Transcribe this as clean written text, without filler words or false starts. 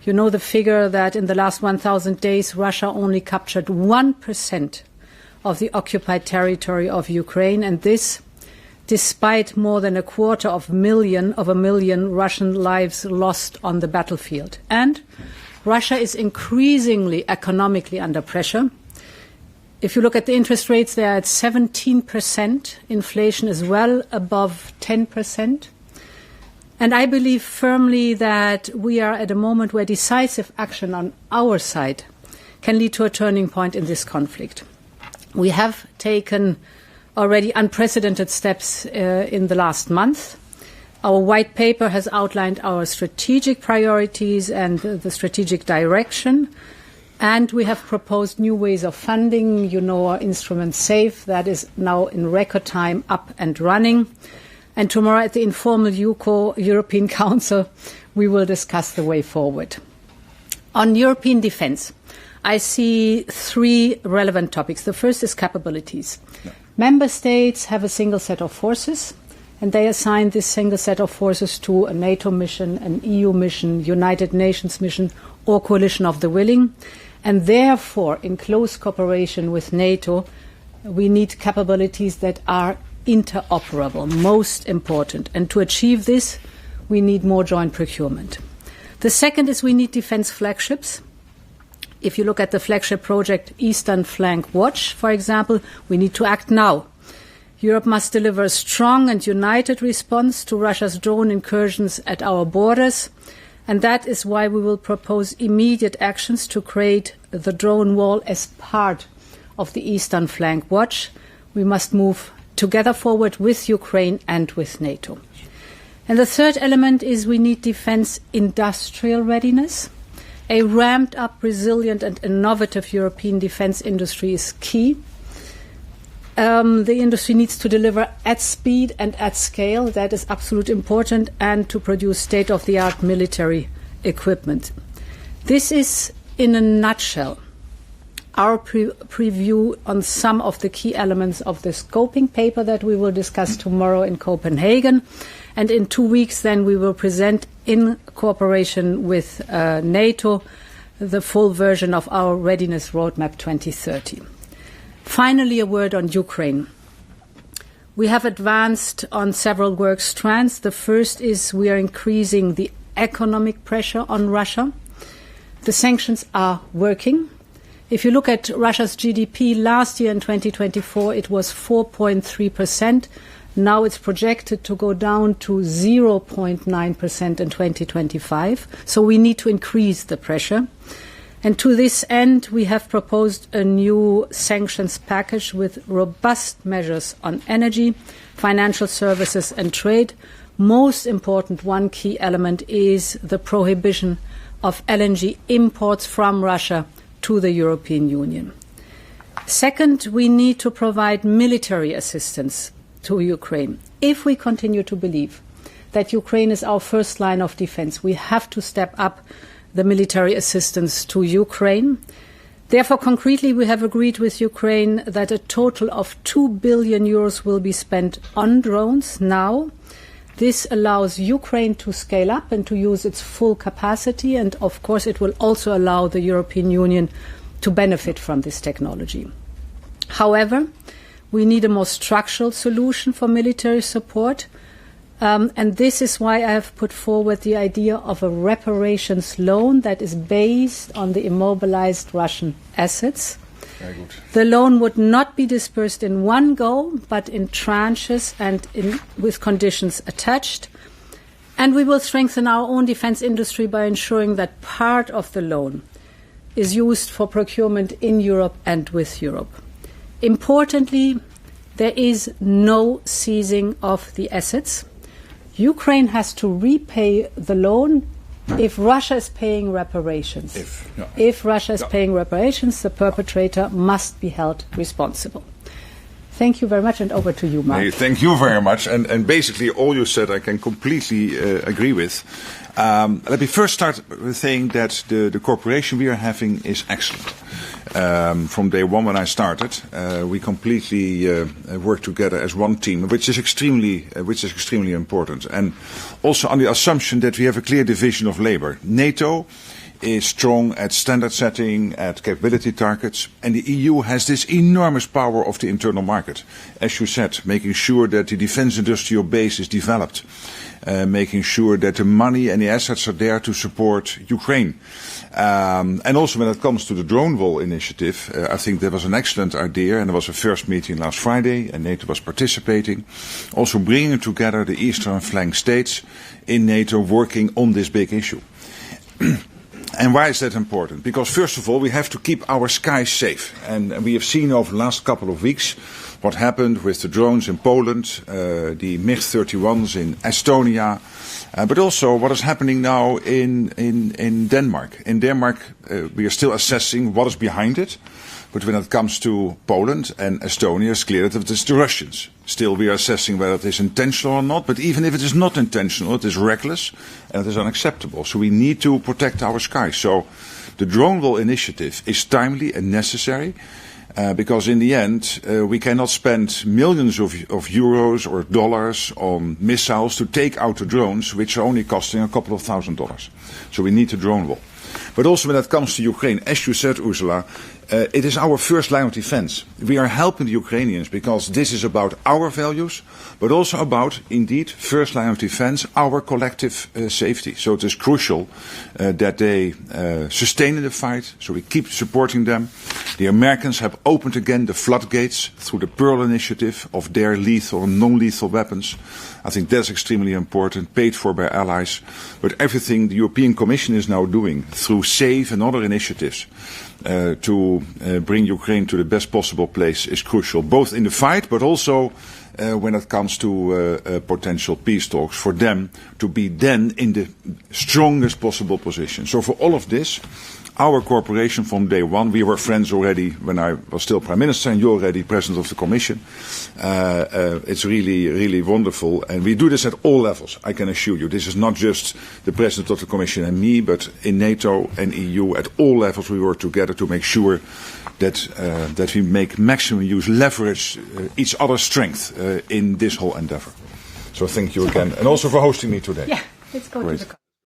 You know the figure that in the last 1,000 days, Russia only captured 1% of the occupied territory of Ukraine, and this despite more than a quarter of a million Russian lives lost on the battlefield. And Russia is increasingly economically under pressure. If you look at the interest rates, they are at 17%. Inflation is well above 10%. And I believe firmly that we are at a moment where decisive action on our side can lead to a turning point in this conflict. We have taken already unprecedented steps in the last month. Our white paper has outlined our strategic priorities and the strategic direction. And we have proposed new ways of funding. You know our instrument SAFE, that is now in record time up and running. And tomorrow at the informal European Council, we will discuss the way forward. On European defence, I see three relevant topics. The first is capabilities. Yeah. Member states have a single set of forces, and they assign this single set of forces to a NATO mission, an EU mission, United Nations mission, or coalition of the willing. And therefore, in close cooperation with NATO, we need capabilities that are interoperable, most important. And to achieve this, we need more joint procurement. The second is we need defence flagships. If you look at the flagship project Eastern Flank Watch, for example, we need to act now. Europe must deliver a strong and united response to Russia's drone incursions at our borders. And that is why we will propose immediate actions to create the drone wall as part of the Eastern Flank Watch. We must move together forward with Ukraine and with NATO. And the third element is we need defence industrial readiness. A ramped-up, resilient and innovative European defence industry is key. The industry needs to deliver at speed and at scale. That is absolutely important, and to produce state-of-the-art military equipment. This is, in a nutshell, our preview on some of the key elements of the scoping paper that we will discuss tomorrow in Copenhagen. And in 2 weeks, then, we will present, in cooperation with NATO, the full version of our Readiness Roadmap 2030. Finally, a word on Ukraine. We have advanced on several work strands. The first is we are increasing the economic pressure on Russia. The sanctions are working. If you look at Russia's GDP last year in 2024, it was 4.3%. Now it's projected to go down to 0.9% in 2025. So we need to increase the pressure. And to this end, we have proposed a new sanctions package with robust measures on energy, financial services and trade. Most important, one key element is the prohibition of LNG imports from Russia to the European Union. Second, we need to provide military assistance to Ukraine. If we continue to believe that Ukraine is our first line of defense, we have to step up the military assistance to Ukraine. Therefore, concretely, we have agreed with Ukraine that a total of 2 billion euros will be spent on drones now. This allows Ukraine to scale up and to use its full capacity, and of course it will also allow the European Union to benefit from this technology. However, we need a more structural solution for military support. And this is why I have put forward the idea of a reparations loan that is based on the immobilized Russian assets. Very good. The loan would not be dispersed in one go, but in tranches and with conditions attached. And we will strengthen our own defense industry by ensuring that part of the loan is used for procurement in Europe and with Europe. Importantly, there is no seizing of the assets. Ukraine has to repay the loan if Russia is paying reparations. If Russia is paying reparations, the perpetrator must be held responsible. Thank you very much, and over to you, Mark. Hey, thank you very much. And basically all you said I can completely agree with. Let me first start with saying that the cooperation we are having is excellent. From day one when I started, we completely work together as one team, which is extremely important. And also on the assumption that we have a clear division of labor. NATO is strong at standard setting, at capability targets, and the EU has this enormous power of the internal market. As you said, making sure that the defense industrial base is developed, making sure that the money and the assets are there to support Ukraine. And also when it comes to the drone wall initiative, I think that was an excellent idea, and there was a first meeting last Friday, and NATO was participating. Also bringing together the eastern flank states in NATO working on this big issue. And why is that important? Because first of all, we have to keep our skies safe. And we have seen over the last couple of weeks what happened with the drones in Poland, the MiG-31s in Estonia, but also what is happening now in Denmark. In Denmark, we are still assessing what is behind it. But when it comes to Poland and Estonia, it's clear that it is the Russians. Still, we are assessing whether it is intentional or not. But even if it is not intentional, it is reckless and it is unacceptable. So we need to protect our skies. So the drone wall initiative is timely and necessary. Because in the end, we cannot spend millions of euros or dollars on missiles to take out the drones, which are only costing a couple of $1,000s. So we need the drone wall. But also when it comes to Ukraine, as you said, Ursula, it is our first line of defense. We are helping the Ukrainians because this is about our values, but also about, indeed, first line of defense, our collective safety. So it is crucial that they sustain in the fight, so we keep supporting them. The Americans have opened again the floodgates through the Pearl Initiative of their lethal and non-lethal weapons. I think that's extremely important, paid for by allies. But everything the European Commission is now doing through SAVE and other initiatives to bring Ukraine to the best possible place is crucial, both in the fight but also when it comes to potential peace talks, for them to be then in the strongest possible position. So for all of this, our cooperation from day one, we were friends already when I was still Prime Minister and you're already President of the Commission. It's really, really wonderful. And we do this at all levels, I can assure you. This is not just the President of the Commission and me, but in NATO and EU at all levels we work together to make sure that we make maximum use, leverage each other's strength in this whole endeavor. So thank you again. And also for hosting me today. Yeah, let's go to the